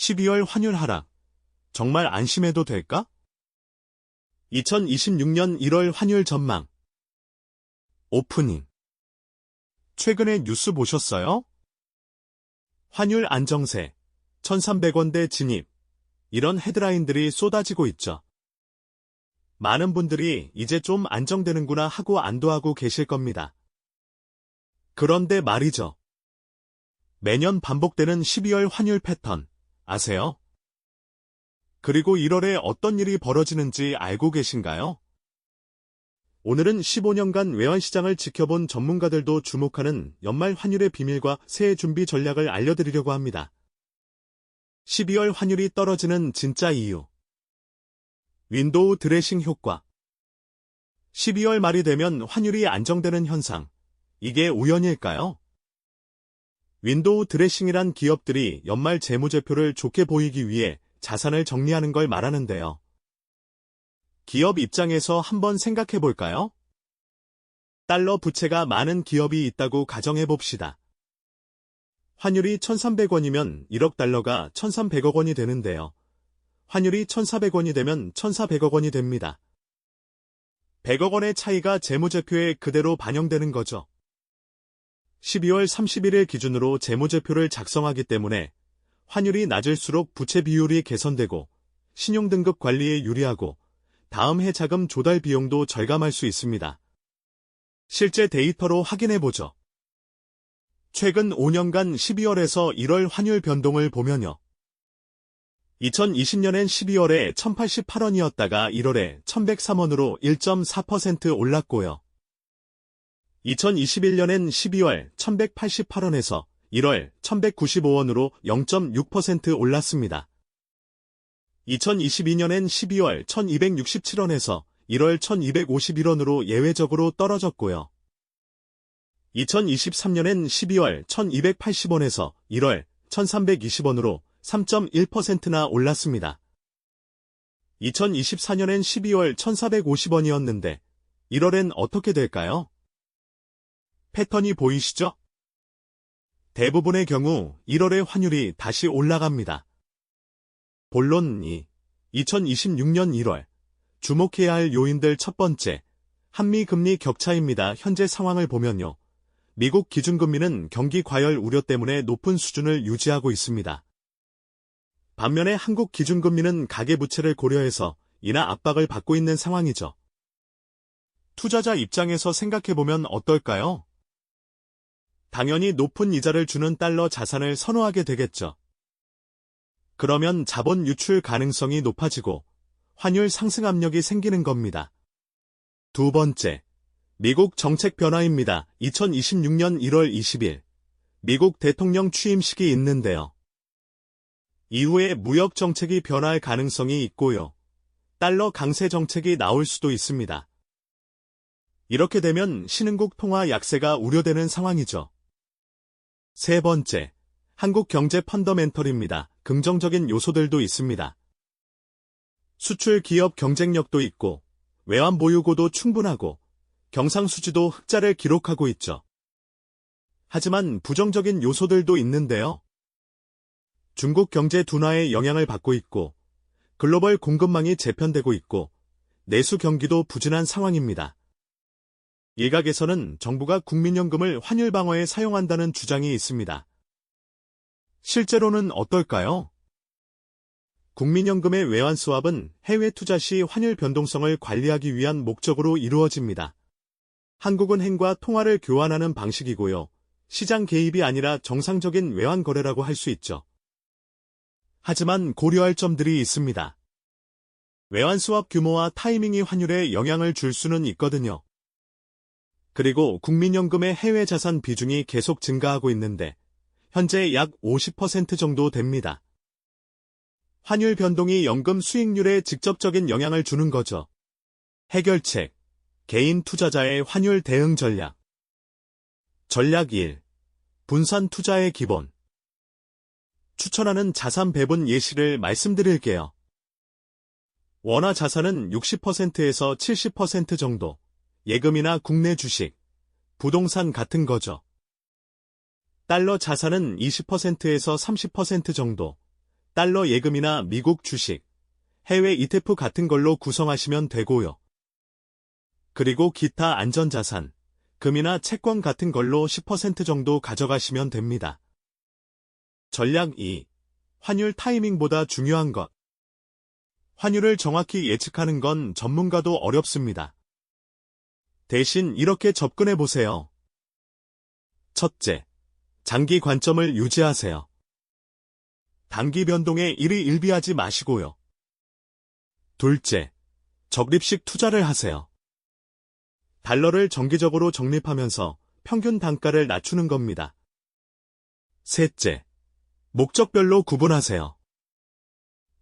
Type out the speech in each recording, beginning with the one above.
12월 환율 하락. 정말 안심해도 될까? 2026년 1월 환율 전망. 오프닝. 최근에 뉴스 보셨어요? 환율 안정세, 1,300원대 진입. 이런 헤드라인들이 쏟아지고 있죠. 많은 분들이 이제 좀 안정되는구나 하고 안도하고 계실 겁니다. 그런데 말이죠. 매년 반복되는 12월 환율 패턴, 아세요? 그리고 1월에 어떤 일이 벌어지는지 알고 계신가요? 오늘은 15년간 외환시장을 지켜본 전문가들도 주목하는 연말 환율의 비밀과 새해 준비 전략을 알려드리려고 합니다. 12월 환율이 떨어지는 진짜 이유. 윈도우 드레싱 효과. 12월 말이 되면 환율이 안정되는 현상. 이게 우연일까요? 윈도우 드레싱이란 기업들이 연말 재무제표를 좋게 보이기 위해 자산을 정리하는 걸 말하는데요. 기업 입장에서 한번 생각해 볼까요? 달러 부채가 많은 기업이 있다고 가정해 봅시다. 환율이 1,300원이면 1억 달러가 1,300억 원이 되는데요. 환율이 1,400원이 되면 1,400억 원이 됩니다. 100억 원의 차이가 재무제표에 그대로 반영되는 거죠. 12월 31일 기준으로 재무제표를 작성하기 때문에 환율이 낮을수록 부채 비율이 개선되고 신용등급 관리에 유리하고 다음 해 자금 조달 비용도 절감할 수 있습니다. 실제 데이터로 확인해보죠. 최근 5년간 12월에서 1월 환율 변동을 보면요. 2020년엔 12월에 1,088원이었다가 1월에 1,103원으로 1.4% 올랐고요. 2021년엔 12월 1,188원에서 1월 1,195원으로 0.6% 올랐습니다. 2022년엔 12월 1,267원에서 1월 1,251원으로 예외적으로 떨어졌고요. 2023년엔 12월 1,280원에서 1월 1,320원으로 3.1%나 올랐습니다. 2024년엔 12월 1,450원이었는데 1월엔 어떻게 될까요? 패턴이 보이시죠? 대부분의 경우 1월의 환율이 다시 올라갑니다. 본론 2. 2026년 1월 주목해야 할 요인들 첫 번째, 한미 금리 격차입니다. 현재 상황을 보면요. 미국 기준금리는 경기 과열 우려 때문에 높은 수준을 유지하고 있습니다. 반면에 한국 기준금리는 가계부채를 고려해서 인하 압박을 받고 있는 상황이죠. 투자자 입장에서 생각해보면 어떨까요? 당연히 높은 이자를 주는 달러 자산을 선호하게 되겠죠. 그러면 자본 유출 가능성이 높아지고 환율 상승 압력이 생기는 겁니다. 두 번째, 미국 정책 변화입니다. 2026년 1월 20일, 미국 대통령 취임식이 있는데요. 이후에 무역 정책이 변화할 가능성이 있고요. 달러 강세 정책이 나올 수도 있습니다. 이렇게 되면 신흥국 통화 약세가 우려되는 상황이죠. 세 번째, 한국 경제 펀더멘털입니다. 긍정적인 요소들도 있습니다. 수출 기업 경쟁력도 있고, 외환 보유고도 충분하고, 경상수지도 흑자를 기록하고 있죠. 하지만 부정적인 요소들도 있는데요. 중국 경제 둔화에 영향을 받고 있고, 글로벌 공급망이 재편되고 있고, 내수 경기도 부진한 상황입니다. 일각에서는 정부가 국민연금을 환율 방어에 사용한다는 주장이 있습니다. 실제로는 어떨까요? 국민연금의 외환 스왑은 해외 투자 시 환율 변동성을 관리하기 위한 목적으로 이루어집니다. 한국은 행과 통화를 교환하는 방식이고요. 시장 개입이 아니라 정상적인 외환 거래라고 할 수 있죠. 하지만 고려할 점들이 있습니다. 외환 스왑 규모와 타이밍이 환율에 영향을 줄 수는 있거든요. 그리고 국민연금의 해외 자산 비중이 계속 증가하고 있는데 현재 약 50% 정도 됩니다. 환율 변동이 연금 수익률에 직접적인 영향을 주는 거죠. 해결책, 개인 투자자의 환율 대응 전략. 전략 1. 분산 투자의 기본. 추천하는 자산 배분 예시를 말씀드릴게요. 원화 자산은 60%에서 70% 정도, 예금이나 국내 주식, 부동산 같은 거죠. 달러 자산은 20%에서 30% 정도, 달러 예금이나 미국 주식, 해외 ETF 같은 걸로 구성하시면 되고요. 그리고 기타 안전자산, 금이나 채권 같은 걸로 10% 정도 가져가시면 됩니다. 전략 2. 환율 타이밍보다 중요한 것. 환율을 정확히 예측하는 건 전문가도 어렵습니다. 대신 이렇게 접근해 보세요. 첫째, 장기 관점을 유지하세요. 단기 변동에 일희일비하지 마시고요. 둘째, 적립식 투자를 하세요. 달러를 정기적으로 적립하면서 평균 단가를 낮추는 겁니다. 셋째, 목적별로 구분하세요.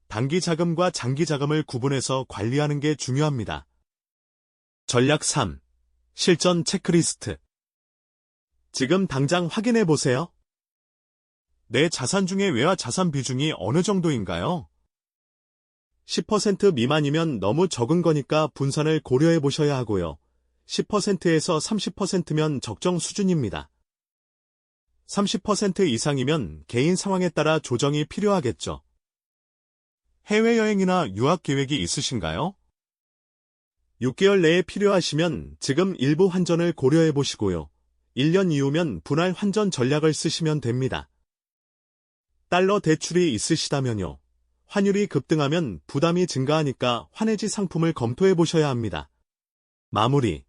단기 자금과 장기 자금을 구분해서 관리하는 게 중요합니다. 전략 3. 실전 체크리스트. 지금 당장 확인해 보세요. 내 자산 중에 외화 자산 비중이 어느 정도인가요? 10% 미만이면 너무 적은 거니까 분산을 고려해 보셔야 하고요. 10%에서 30%면 적정 수준입니다. 30% 이상이면 개인 상황에 따라 조정이 필요하겠죠. 해외여행이나 유학 계획이 있으신가요? 6개월 내에 필요하시면 지금 일부 환전을 고려해 보시고요. 1년 이후면 분할 환전 전략을 쓰시면 됩니다. 달러 대출이 있으시다면요. 환율이 급등하면 부담이 증가하니까 환해지 상품을 검토해 보셔야 합니다. 마무리.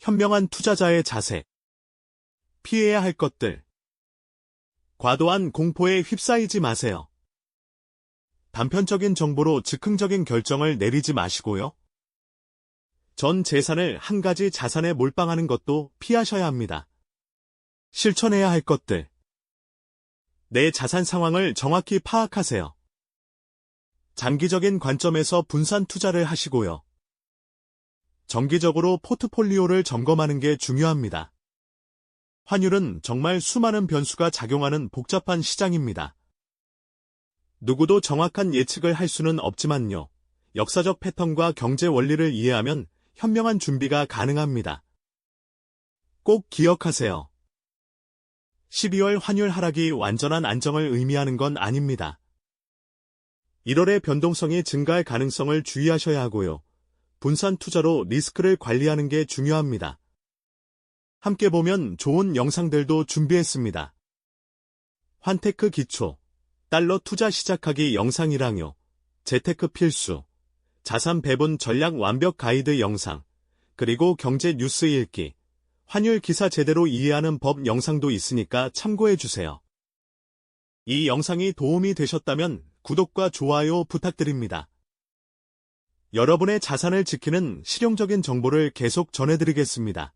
현명한 투자자의 자세. 피해야 할 것들. 과도한 공포에 휩싸이지 마세요. 단편적인 정보로 즉흥적인 결정을 내리지 마시고요. 전 재산을 한 가지 자산에 몰빵하는 것도 피하셔야 합니다. 실천해야 할 것들. 내 자산 상황을 정확히 파악하세요. 장기적인 관점에서 분산 투자를 하시고요. 정기적으로 포트폴리오를 점검하는 게 중요합니다. 환율은 정말 수많은 변수가 작용하는 복잡한 시장입니다. 누구도 정확한 예측을 할 수는 없지만요. 역사적 패턴과 경제 원리를 이해하면 현명한 준비가 가능합니다. 꼭 기억하세요. 12월 환율 하락이 완전한 안정을 의미하는 건 아닙니다. 1월에 변동성이 증가할 가능성을 주의하셔야 하고요. 분산 투자로 리스크를 관리하는 게 중요합니다. 함께 보면 좋은 영상들도 준비했습니다. 환테크 기초, 달러 투자 시작하기 영상이랑요. 재테크 필수, 자산 배분 전략 완벽 가이드 영상, 그리고 경제 뉴스 읽기, 환율 기사 제대로 이해하는 법 영상도 있으니까 참고해주세요. 이 영상이 도움이 되셨다면 구독과 좋아요 부탁드립니다. 여러분의 자산을 지키는 실용적인 정보를 계속 전해드리겠습니다.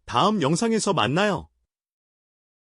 다음 영상에서 만나요.